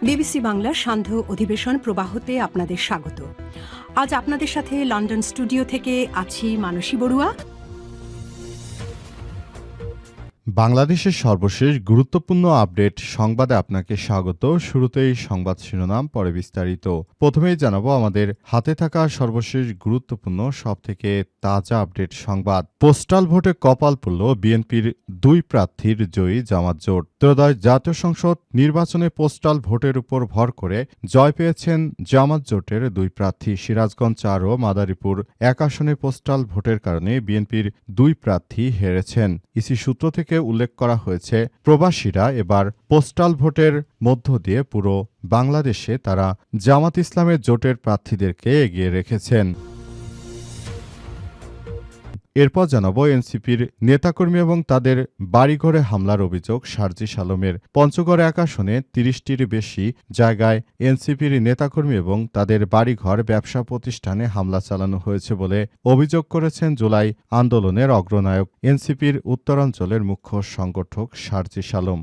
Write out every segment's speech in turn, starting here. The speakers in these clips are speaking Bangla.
বিবিসি বাংলার সান্ধ্য অধিবেশন প্রবাহতে আপনাদের স্বাগত। আজ আপনাদের সাথে লন্ডন স্টুডিও থেকে আছি মানসী বড়ুয়া। বাংলাদেশের সর্বশেষ গুরুত্বপূর্ণ আপডেট সংবাদে আপনাকে স্বাগত। শুরুতেই সংবাদ শিরোনাম, পরে বিস্তারিত। প্রথমেই জানাবো আমাদের হাতে থাকা সর্বশেষ গুরুত্বপূর্ণ সবথেকে তাজা আপডেট সংবাদ। পোস্টাল ভোটে কপাল পুড়ল বিএনপির দুই প্রার্থীর জয়ী জামাত জোট। ত্রয়োদশ জাতীয় সংসদ নির্বাচনে পোস্টাল ভোটের উপর ভর করে জয় পেয়েছেন জামাত জোটের দুই প্রার্থী। সিরাজগঞ্জ ৪ ও মাদারীপুর ১ আসনে পোস্টাল ভোটের কারণে বিএনপির দুই প্রার্থী হেরেছেন। ইসি সূত্র থেকে উল্লেখ করা হয়েছে, প্রবাসীরা এবার পোস্টাল ভোটের মধ্য দিয়ে পুরো বাংলাদেশে তারা জামাত ইসলামের জোটের প্রার্থীদেরকে এগিয়ে রেখেছেন। এরপর জানাবো এনসিপির নেতাকর্মী এবং তাদের বাড়িঘরে হামলার অভিযোগ সার্জিস আলমের। পঞ্চগড় ১ আসনে ৩০টির বেশি জায়গায় এনসিপির নেতাকর্মী এবং তাদের বাড়িঘর, ব্যবসা প্রতিষ্ঠানে হামলা চালানো হয়েছে বলে অভিযোগ করেছেন জুলাই আন্দোলনের অগ্রনায়ক এনসিপির উত্তরাঞ্চলের মুখ্য সংগঠক সার্জিস আলম।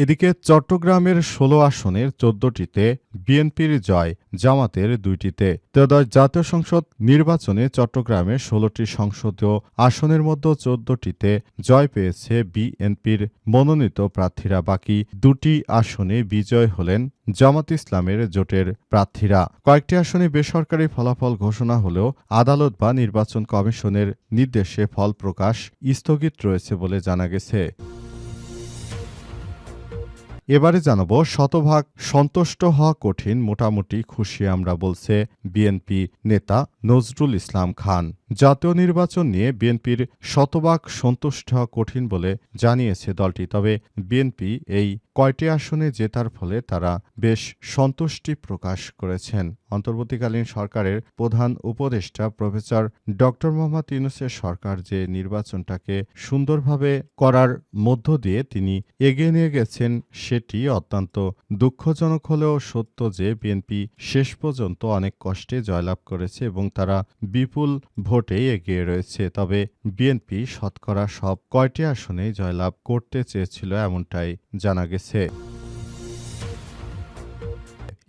এদিকে চট্টগ্রামের ১৬ আসনের ১৪টিতে বিএনপির জয়, জামাতের ২টিতে। ত্রয়োদশ জাতীয় সংসদ নির্বাচনে চট্টগ্রামের ১৬টি সংসদীয় আসনের মধ্যে ১৪টিতে জয় পেয়েছে বিএনপির মনোনীত প্রার্থীরা। বাকি দুটি আসনে বিজয় হলেন জামাত ইসলামের জোটের প্রার্থীরা। কয়েকটি আসনে বেসরকারি ফলাফল ঘোষণা হলেও আদালত বা নির্বাচন কমিশনের নির্দেশে ফল প্রকাশ স্থগিত রয়েছে বলে জানা গেছে। এবারে জানাবো শতভাগ সন্তুষ্ট হওয়া কঠিন, মোটামুটি খুশি আমরা, বলছে বিএনপি নেতা নজরুল ইসলাম খান। জাতীয় নির্বাচন নিয়ে বিএনপির শতভাগ সন্তুষ্ট হওয়া কঠিন বলে জানিয়েছে দলটি। তবে বিএনপি এই কয়টি আসনে জেতার ফলে তারা বেশ সন্তুষ্টি প্রকাশ করেছেন। অন্তর্বর্তীকালীন সরকারের প্রধান উপদেষ্টা প্রফেসর ড. মোহাম্মদ ইউনূসের সরকার যে নির্বাচনটাকে সুন্দরভাবে করার মধ্য দিয়ে তিনি এগিয়ে নিয়ে গেছেন, সেটি অত্যন্ত দুঃখজনক হলেও সত্য যে বিএনপি শেষ পর্যন্ত অনেক কষ্টে জয়লাভ করেছে এবং তারা বিপুল ভোটেই এগিয়ে রয়েছে। তবে বিএনপি শতকরা সব কয়টি আসনেই জয়লাভ করতে চেয়েছিল এমনটাই জানা গেছে।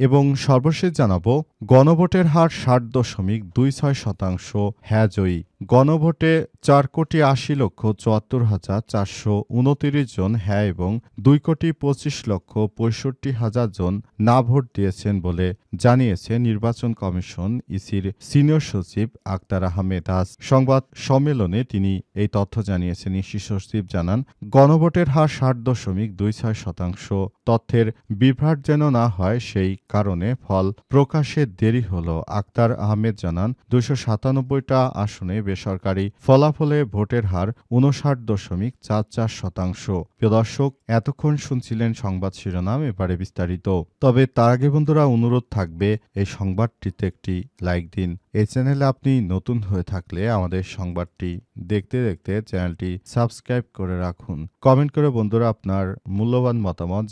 এবং সর্বশেষ জানাবো গণভোটের হার ৬০.26% হ্যাঁ জয়ী। গণভোটে ৪,৮০,৭৪,৪২৯ জন হ্যাঁ এবং 2,25,65,000 জন না ভোট দিয়েছেন বলে জানিয়েছে নির্বাচন কমিশন ইসির সিনিয়র সচিব আক্তার আহমেদ। আজ সংবাদ সম্মেলনে তিনি এই তথ্য জানিয়েছেন। ইসি সচিব জানান, গণভোটের হার ৬০.26%। তথ্যের বিভ্রাট যেন না হয় সেই কারণে ফল প্রকাশে দেরি হল। আক্তার আহমেদ জানান, ২৯৭টা আসনে বেসরকারি ফলাফলে ভোটের হার ৫৯.৪৪%। প্রিয় দর্শক, এতক্ষণ শুনছিলেন সংবাদ শিরোনাম, এবারে বিস্তারিত। তবে তার আগে বন্ধুরা অনুরোধ থাকবে এই সংবাদটিতে একটি লাইক দিন। এই চ্যানেলে আপনি নতুন হয়ে থাকলে আমাদের সংবাদটি দেখতে দেখতে চ্যানেলটি সাবস্ক্রাইব করে রাখুন। কমেন্ট করে বন্ধুরা আপনার মূল্যবান মতামত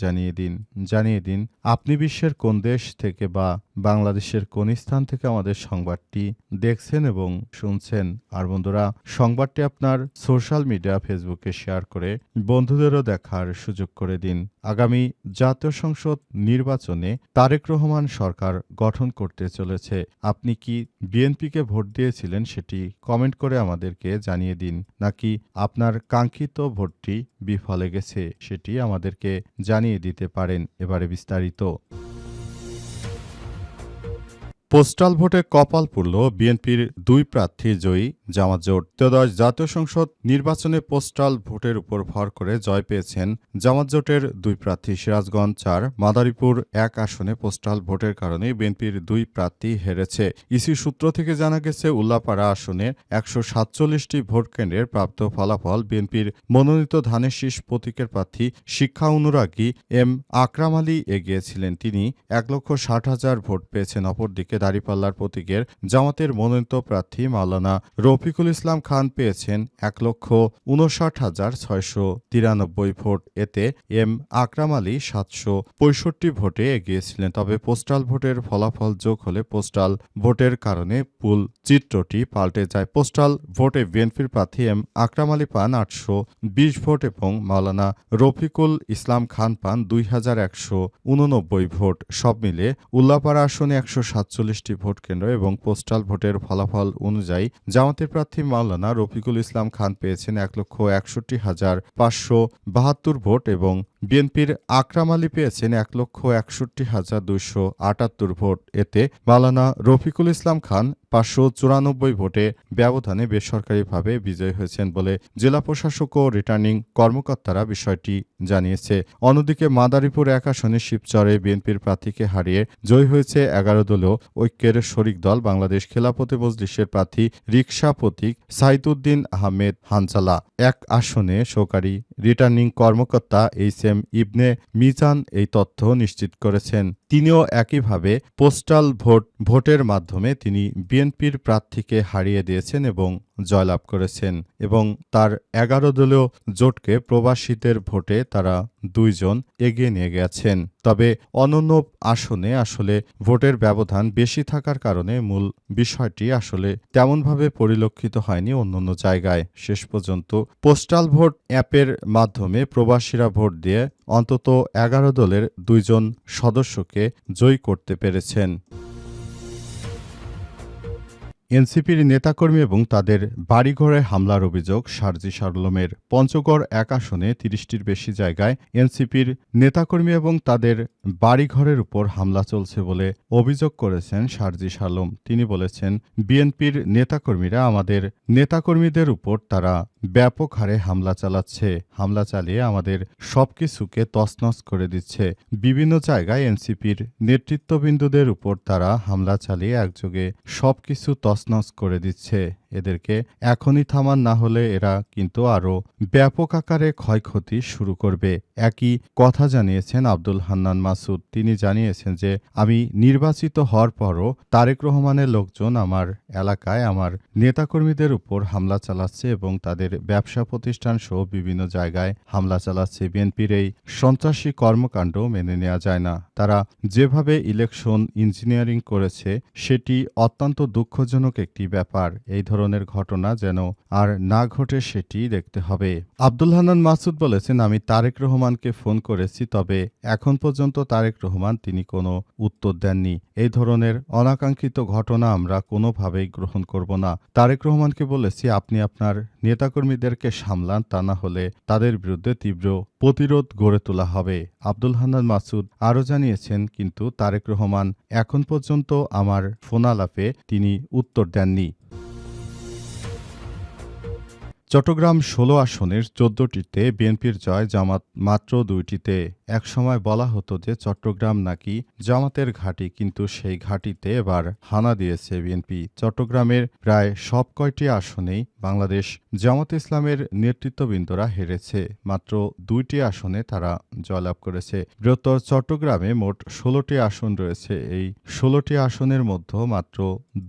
জানিয়ে দিন আপনি বিশ্বের কোন দেশ থেকে বা বাংলাদেশের কোন স্থান থেকে আমাদের সংবাদটি দেখছেন এবং শুনছেন। আর বন্ধুরা, সংবাদটি আপনার সোশ্যাল মিডিয়া ফেসবুকে শেয়ার করে বন্ধুদেরও দেখার সুযোগ করে দিন। আগামী জাতীয় সংসদ নির্বাচনে তারেক রহমান সরকার গঠন করতে চলেছে। আপনি কি বিএনপিকে ভোট দিয়েছিলেন সেটি কমেন্ট করে আমাদেরকে জানিয়ে দিন, নাকি আপনার কাঙ্ক্ষিত ভোটটি বিফলে গেছে সেটি আমাদেরকে জানিয়ে দিতে পারেন। এবারে বিস্তারিত। পোস্টাল ভোটে কপাল পুড়ল বিএনপির দুই প্রার্থী জয়ী জামাত জোট। ত্রয়োদশ জাতীয় সংসদ নির্বাচনে পোস্টাল ভোটের উপর ভর করে জয় পেয়েছেন জামাত জোটের দুই প্রার্থী। সিরাজগঞ্জ ৪, মাদারীপুর ১ আসনে পোস্টাল ভোটের কারণে বিএনপির দুই প্রার্থী হেরেছে। ইসি সূত্র থেকে জানা গেছে, উল্লাপাড়া আসনে ১৪৭টি ভোট কেন্দ্রের প্রাপ্ত ফলাফল বিএনপির মনোনীত ধানের শীষ প্রতীকের প্রার্থী শিক্ষা অনুরাগী এম আকরাম আলী এগিয়েছিলেন। তিনি ১,৬০,০০০ ভোট পেয়েছেন। অপরদিকে দাঁড়িপাল্লার প্রতীকের জামাতের মনোনীত প্রার্থী মাওলানা রফিকুল ইসলাম খান পেয়েছেন ১,৫৯,৬৯৩ ভোট। এতে এম আকরাম আলী ৭৬৫ ভোটে এগিয়েছিলেন। তবে পোস্টাল ভোটের ফলাফল যোগ হলে পোস্টাল ভোটের কারণে পুল চিত্রটি পাল্টে যায়। পোস্টাল ভোটে বিএনপির প্রার্থী এম আকরাম আলী পান ৮২০ ভোট এবং মাওলানা রফিকুল ইসলাম খান পান ২,১৮৯ ভোট। সব মিলে উল্লাপাড়া আসনে ১৪৭টি ভোট কেন্দ্র এবং পোস্টাল ভোটের ফলাফল অনুযায়ী জামাতের প্রার্থী মাওলানা রফিকুল ইসলাম খান পেয়েছেন ১,৬১,৫৭২ ভোট এবং বিএনপির আকরাম আলী পেয়েছেন ১,৬১,২৭৮ ভোট। এতে মাওলানা রফিকুল ইসলাম খান ৫৯৪ ভোটে ব্যবধানে বেসরকারিভাবে বিজয়ী হয়েছেন বলে জেলা প্রশাসক ও রিটার্নিং কর্মকর্তারা বিষয়টি জানিয়েছে। অন্যদিকে মাদারীপুর ১ আসনে শিবচরে বিএনপির প্রার্থীকে হারিয়ে জয়ী হয়েছে ১১ দলীয় ঐক্যের শরিক দল বাংলাদেশ খেলাফতে মজলিসের প্রার্থী রিকশা প্রতীক সাইদুদ্দিন আহমেদ হানজালা। ১ আসনে সহকারী রিটার্নিং কর্মকর্তা এইচ.এম. ইবনে মিজান এই তথ্য নিশ্চিত করেছেন। তিনিও একইভাবে পোস্টাল ভোটের মাধ্যমে তিনি বিএনপির প্রার্থীকে হারিয়ে দিয়েছেন এবং জয়লাভ করেছেন এবং তার ১১ দলীয় জোটকে প্রবাসীদের ভোটে তারা ২ জন এগিয়ে নিয়ে গেছেন। তবে অন্যান্য আসনে আসলে ভোটের ব্যবধান বেশি থাকার কারণে মূল বিষয়টি আসলে তেমনভাবে পরিলক্ষিত হয়নি অন্যান্য জায়গায়। শেষ পর্যন্ত পোস্টাল ভোট অ্যাপের মাধ্যমে প্রবাসীরা ভোট দিয়ে অন্তত ১১ দলের ২ জন সদস্যকে জয়ী করতে পেরেছেন। এনসিপির নেতাকর্মী এবং তাদের বাড়িঘরে হামলার অভিযোগ সার্জিস আলমের। পঞ্চগড় ১ আসনে ৩০টির বেশি জায়গায় এনসিপির নেতাকর্মী এবং তাদের বাড়িঘরের উপর হামলা চলছে বলে অভিযোগ করেছেন সার্জিস আলম। তিনি বলেছেন, বিএনপির নেতাকর্মীরা আমাদের নেতাকর্মীদের উপর তারা ব্যাপক হারে হামলা চালাচ্ছে। হামলা চালিয়ে আমাদের সবকিছুকে তছনছ করে দিচ্ছে। বিভিন্ন জায়গায় এনসিপির নেতৃত্ববিন্দুদের উপর তারা হামলা চালিয়ে একযোগে সবকিছু তছনছ করে দিচ্ছে। এদেরকে এখনই থামান না হলে এরা কিন্তু আরও ব্যাপক আকারে ক্ষয়ক্ষতি শুরু করবে। একই কথা জানিয়েছেন আব্দুল হান্নান মাসুদ। তিনি জানিয়েছেন যে আমি নির্বাচিত হওয়ার পরও তারেক রহমানের লোকজন আমার এলাকায় আমার নেতাকর্মীদের উপর হামলা চালাচ্ছে এবং তাদের ব্যবসা প্রতিষ্ঠান সহ বিভিন্ন জায়গায় হামলা চালাচ্ছে। বিএনপির এই সন্ত্রাসী কর্মকাণ্ড মেনে নেওয়া যায় না। তারা যেভাবে ইলেকশন ইঞ্জিনিয়ারিং করেছে সেটি অত্যন্ত দুঃখজনক একটি ব্যাপার। এই ধরনের ঘটনা যেন আর না ঘটে সেটি দেখতে হবে। আব্দুল হান্নান মাসুদ বলেছেন, আমি তারেক রহমানকে ফোন করেছি, তবে এখন পর্যন্ত তারেক রহমান তিনি কোনো উত্তর দেননি। এই ধরনের অনাকাঙ্ক্ষিত ঘটনা আমরা কোনোভাবেই গ্রহণ করব না। তারেক রহমানকে বলেছি, আপনি আপনার নেতাকর্মীদেরকে সামলান, তা না হলে তাদের বিরুদ্ধে তীব্র প্রতিরোধ গড়ে তোলা হবে। আব্দুল হান্নান মাসুদ আরও জানিয়েছেন, কিন্তু তারেক রহমান এখন পর্যন্ত আমার ফোনালাপে তিনি উত্তর দেননি। চট্টগ্রাম ১৬ আসনের ১৪টিতে বিএনপির জয়, জামাত মাত্র ২টিতে। একসময় বলা হতো যে চট্টগ্রাম নাকি জামাতের ঘাঁটি, কিন্তু সেই ঘাঁটিতে এবার হানা দিয়েছে বিএনপি। চট্টগ্রামের প্রায় সব কয়টি আসনেই বাংলাদেশ জামাত ইসলামের নেতৃত্ববৃন্দরা হেরেছে। মাত্র ২টি আসনে তারা জয়লাভ করেছে। বৃহত্তর চট্টগ্রামে মোট ১৬টি আসন রয়েছে। এই ১৬টি আসনের মধ্যে মাত্র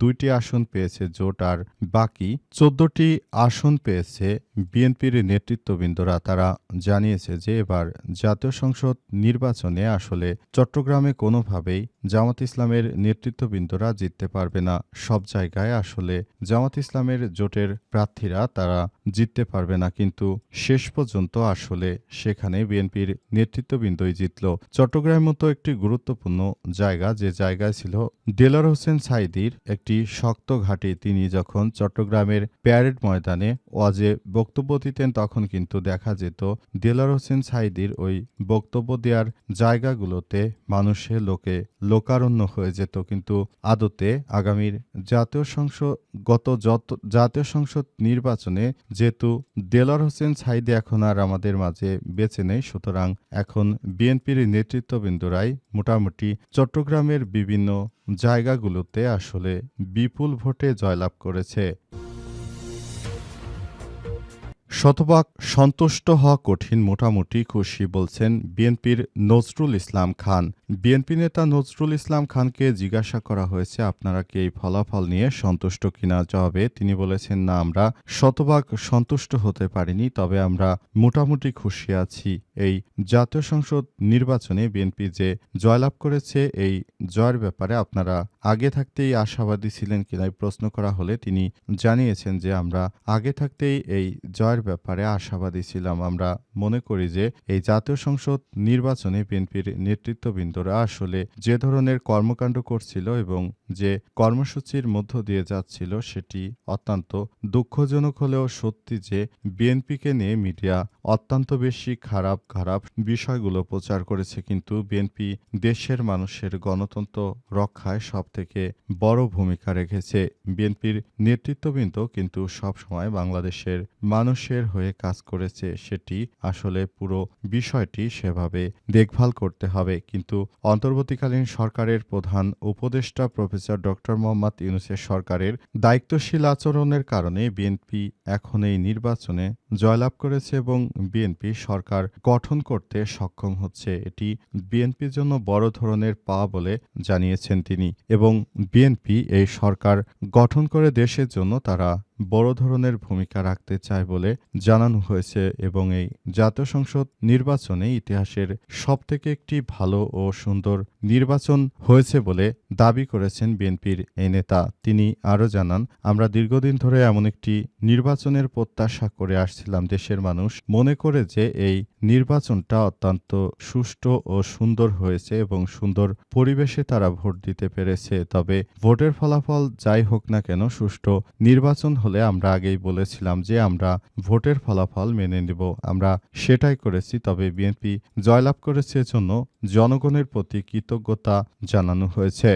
২টি আসন পেয়েছে জোট, আর বাকি ১৪টি আসন পেয়েছে বিএনপির নেতৃত্ববৃন্দরা। তারা জানিয়েছে যে এবার জাতীয় সংসদ নির্বাচনে আসলে চট্টগ্রামে কোনোভাবেই জামাত ইসলামের নেতৃত্ববৃন্দরা জিততে পারবে না। সব জায়গায় আসলে জামাত ইসলামের জোটের প্রার্থীরা তারা জিততে পারবে না, কিন্তু শেষ পর্যন্ত আসলে সেখানে বিএনপির নেতৃত্ববৃন্দই জিতল। চট্টগ্রামের মতো একটি গুরুত্বপূর্ণ জায়গা, যে জায়গায় ছিল দেলোয়ার হোসেন সাঈদীর একটি শক্ত ঘাঁটি, তিনি যখন চট্টগ্রামের প্যারেড ময়দানে ওয়াজে বক্তব্য দিতেন তখন কিন্তু দেখা যেত দেলোয়ার হোসেন সাঈদীর ওই বক্তব্য দেওয়ার জায়গাগুলোতে মানুষে লোকারণ্য হয়ে যেত। কিন্তু আদতে আগামীর জাতীয় সংসদ নির্বাচনে যেহেতু দেলোয়ার হোসেন সাঈদী এখন আর আমাদের মাঝে বেঁচে নেই, সুতরাং এখন বিএনপির নেতৃত্ববৃন্দরাই মোটামুটি চট্টগ্রামের বিভিন্ন জায়গাগুলোতে আসলে বিপুল ভোটে জয়লাভ করেছে। শতভাগ সন্তুষ্ট হওয়া কঠিন, মোটামুটি খুশি বলছেন বিএনপির নজরুল ইসলাম খান। বিএনপি নেতা নজরুল ইসলাম খানকে জিজ্ঞাসা করা হয়েছে, আপনারা কি এই ফলাফল নিয়ে সন্তুষ্ট কিনা? জবাবে তিনি বলেছেন, না, আমরা শতভাগ সন্তুষ্ট হতে পারিনি, তবে আমরা মোটামুটি খুশি আছি। এই জাতীয় সংসদ নির্বাচনে বিএনপি যে জয়লাভ করেছে, এই জয়ের ব্যাপারে আপনারা আগে থাকতেই আশাবাদী ছিলেন কিনা প্রশ্ন করা হলে তিনি জানিয়েছেন যে আমরা আগে থাকতেই এই জয়ের ব্যাপারে আশাবাদী ছিলাম। আমরা মনে করি যে এই জাতীয় সংসদ নির্বাচনে বিএনপির নেতৃত্ববৃন্দরা আসলে যে ধরনের কর্মকাণ্ড করছিল এবং যে কর্মসূচির মধ্য দিয়ে যাচ্ছিল সেটি অত্যন্ত দুঃখজনক হলেও সত্যি যে বিএনপিকে নিয়ে মিডিয়া অত্যন্ত বেশি খারাপ বিষয়গুলো প্রচার করেছে, কিন্তু বিএনপি দেশের মানুষের গণতন্ত্র রক্ষায় সবথেকে বড় ভূমিকা রেখেছে। বিএনপির নেতৃত্ববৃন্দ কিন্তু সবসময় বাংলাদেশের মানুষের হয়ে কাজ করেছে, সেটি আসলে পুরো বিষয়টি সেভাবে দেখভাল করতে হবে। কিন্তু অন্তর্বর্তীকালীন সরকারের প্রধান উপদেষ্টা প্রফেসর ডক্টর মোহাম্মদ ইউনূসের সরকারের দায়িত্বশীল আচরণের কারণে বিএনপি এখন এই নির্বাচনে জয়লাভ করেছে এবং বিএনপি সরকার গঠন করতে সক্ষম হচ্ছে। এটি বিএনপির জন্য বড় ধরনের পাওয়া বলে জানিয়েছেন তিনি, এবং বিএনপি এই সরকার গঠন করে দেশের জন্য তারা বড় ধরনের ভূমিকা রাখতে চায় বলে জানানো হয়েছে এবং এই জাতীয় সংসদ নির্বাচনে ইতিহাসের সবথেকে একটি ভালো ও সুন্দর নির্বাচন হয়েছে বলে দাবি করেছেন বিএনপির এই নেতা। তিনি আরও জানান, আমরা দীর্ঘদিন ধরে এমন একটি নির্বাচনের প্রত্যাশা করে আসছিলাম। দেশের মানুষ মনে করে যে এই নির্বাচনটা অত্যন্ত সুষ্ঠু ও সুন্দর হয়েছে এবং সুন্দর পরিবেশে তারা ভোট দিতে পেরেছে। তবে ভোটের ফলাফল যাই হোক না কেন, সুষ্ঠু নির্বাচন হলে আমরা আগেই বলেছিলাম যে আমরা ভোটের ফলাফল মেনে নেব, আমরা সেটাই করেছি। তবে বিএনপি জয়লাভ করেছে জন্য জনগণের প্রতি কৃতজ্ঞতা জানানো হয়েছে।